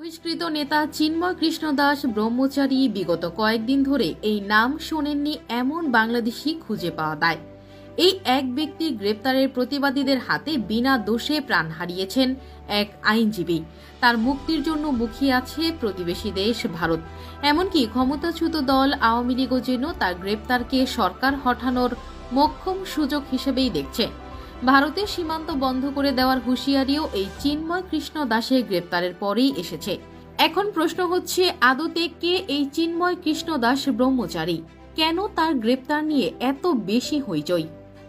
বহিষ্কৃত নেতা চিন্ময় কৃষ্ণ দাস ব্রহ্মচারী বিগত কয়েকদিন ধরে এই নাম শোনেননি এমন বাংলাদেশি খুঁজে পাওয়া যায়। এই এক ব্যক্তি গ্রেপ্তারের প্রতিবাদীদের হাতে বিনা দোষে প্রাণ হারিয়েছেন এক আইনজীবী। তার মুক্তির জন্য মুখিয়ে আছে প্রতিবেশী দেশ ভারত। এমনকি ক্ষমতাচ্যুত দল আওয়ামী লীগও যেন তার গ্রেপ্তারকে সরকার হঠানোর মোক্ষম সুযোগ হিসেবেই দেখছে। ভারতের সীমান্ত বন্ধ করে দেওয়ার হুঁশিয়ারিও এই চিন্ময় কৃষ্ণ দাসের গ্রেপ্তারের পরেই এসেছে। এখন প্রশ্ন হচ্ছে, আদতে কে এই চিন্ময় কৃষ্ণ দাস ব্রহ্মচারী? কেন তার গ্রেপ্তার নিয়ে এত বেশি হইচই?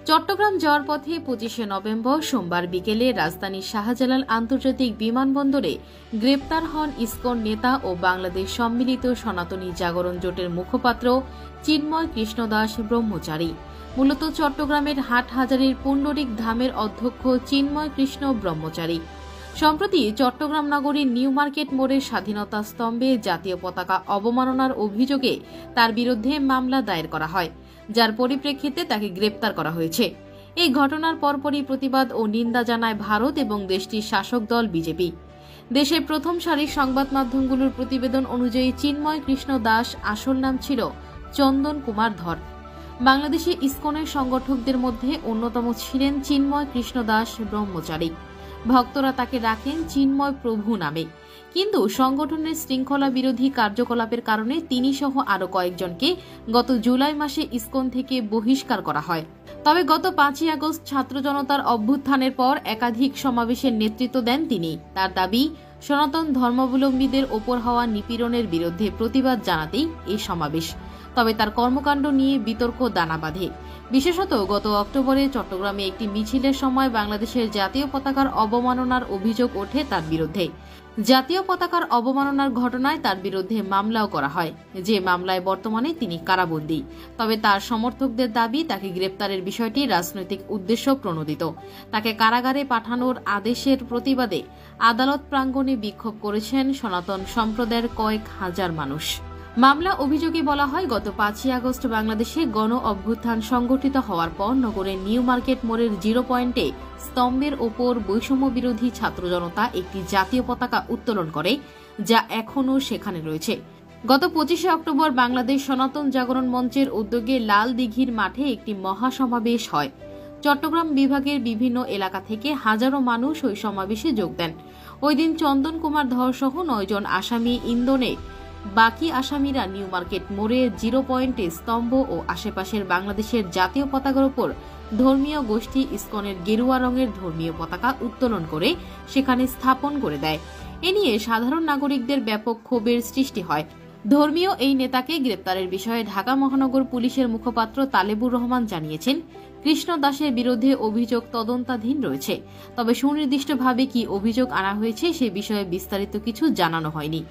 চট্টগ্রাম যাওয়ার পথে 25শে নভেম্বর সোমবার বিকেলে রাজধানীর শাহজালাল আন্তর্জাতিক বিমানবন্দরে গ্রেপ্তার হন ইসকন নেতা ও বাংলাদেশ সম্মিলিত সনাতনী জাগরণ জোটের মুখপাত্র চিন্ময় কৃষ্ণ দাস ব্রহ্মচারী। মূলত চট্টগ্রামের হাটহাজারীর পুণ্ডরিক ধামের অধ্যক্ষ চিন্ময় কৃষ্ণ ব্রহ্মচারী। সম্প্রতি চট্টগ্রাম নগরীর নিউ মার্কেট মোড়ের স্বাধীনতা স্তম্ভে জাতীয় পতাকা অবমাননার অভিযোগে তার বিরুদ্ধে মামলা দায়ের করা হয়, যার পরিপ্রেক্ষিতে তাকে গ্রেপ্তার করা হয়েছে। এই ঘটনার পরপরই প্রতিবাদ ও নিন্দা জানায় ভারত এবং দেশটির শাসক দল বিজেপি। দেশের প্রথম সারির সংবাদ মাধ্যমগুলোর প্রতিবেদন অনুযায়ী চিন্ময় কৃষ্ণ দাস আসল নাম ছিল চন্দন কুমার ধর। বাংলাদেশে ইসকনের সংগঠকদের মধ্যে অন্যতম ছিলেন চিন্ময় কৃষ্ণ দাস ব্রহ্মচারী। ভক্তরা তাকে ডাকেন চিন্ময় প্রভু নামে। কিন্তু সংগঠনের শৃঙ্খলা বিরোধী কার্যকলাপের কারণে তিনি সহ আরও কয়েকজনকে গত জুলাই মাসে ইসকন থেকে বহিষ্কার করা হয়। তবে গত 5ই আগস্ট ছাত্র জনতার অভ্যুত্থানের পর একাধিক সমাবেশের নেতৃত্ব দেন তিনি। তার দাবি, সনাতন ধর্মাবলম্বীদের ওপর হওয়া নিপীড়নের বিরুদ্ধে প্রতিবাদ জানাতেই এই সমাবেশ। তবে তার কর্মকাণ্ড নিয়ে বিতর্ক দানা বাঁধে। বিশেষত গত অক্টোবরে চট্টগ্রামে একটি মিছিলের সময় বাংলাদেশের জাতীয় পতাকার অবমাননার অভিযোগ ওঠে তার বিরুদ্ধে। জাতীয় পতাকার অবমাননার ঘটনায় তার বিরুদ্ধে মামলাও করা হয়, যে মামলায় বর্তমানে তিনি কারাবন্দী। তবে তার সমর্থকদের দাবি, তাকে গ্রেপ্তারের বিষয়টি রাজনৈতিক উদ্দেশ্য প্রণোদিত। তাকে কারাগারে পাঠানোর আদেশের প্রতিবাদে আদালত প্রাঙ্গণে বিক্ষোভ করেছেন সনাতন সম্প্রদায়ের কয়েক হাজার মানুষ। মামলা অভিযোগে বলা হয়, গত 5ই আগস্ট বাংলাদেশে গণ অভ্যুত্থান সংগঠিত হওয়ার পর নগরের নিউ মার্কেট মোড়ের 0 পয়েন্টে স্তম্ভের ওপর বৈষম্য বিরোধী ছাত্র জনতা একটি জাতীয় পতাকা উত্তোলন করে, যা এখনও সেখানে রয়েছে। গত 25শে অক্টোবর বাংলাদেশ সনাতন জাগরণ মঞ্চের উদ্যোগে লাল দিঘির মাঠে একটি মহাসমাবেশ হয়। চট্টগ্রাম বিভাগের বিভিন্ন এলাকা থেকে হাজারো মানুষ ওই সমাবেশে যোগ দেন। ওই দিন চন্দন কুমার ধর সহ 9 জন আসামি ইন্দোনে, বাকি আসামিরা নিউ মার্কেট মোড়ে 0 পয়েন্টে স্তম্ভ ও আশেপাশের বাংলাদেশের জাতীয় পতাকার উপর ধর্মীয় গোষ্ঠী ইসকনের গেরুয়া রঙের ধর্মীয় পতাকা উত্তোলন করে সেখানে স্থাপন করে দেয়। এ নিয়ে সাধারণ নাগরিকদের ব্যাপক ক্ষোভের সৃষ্টি হয়। ধর্মীয় এই নেতাকে গ্রেপ্তারের বিষয়ে ঢাকা মহানগর পুলিশের মুখপাত্র তালেবুর রহমান জানিয়েছেন, কৃষ্ণ দাসের বিরুদ্ধে অভিযোগ তদন্তাধীন রয়েছে। তবে সুনির্দিষ্টভাবে কি অভিযোগ আনা হয়েছে সে বিষয়ে বিস্তারিত কিছু জানানো হয়নি।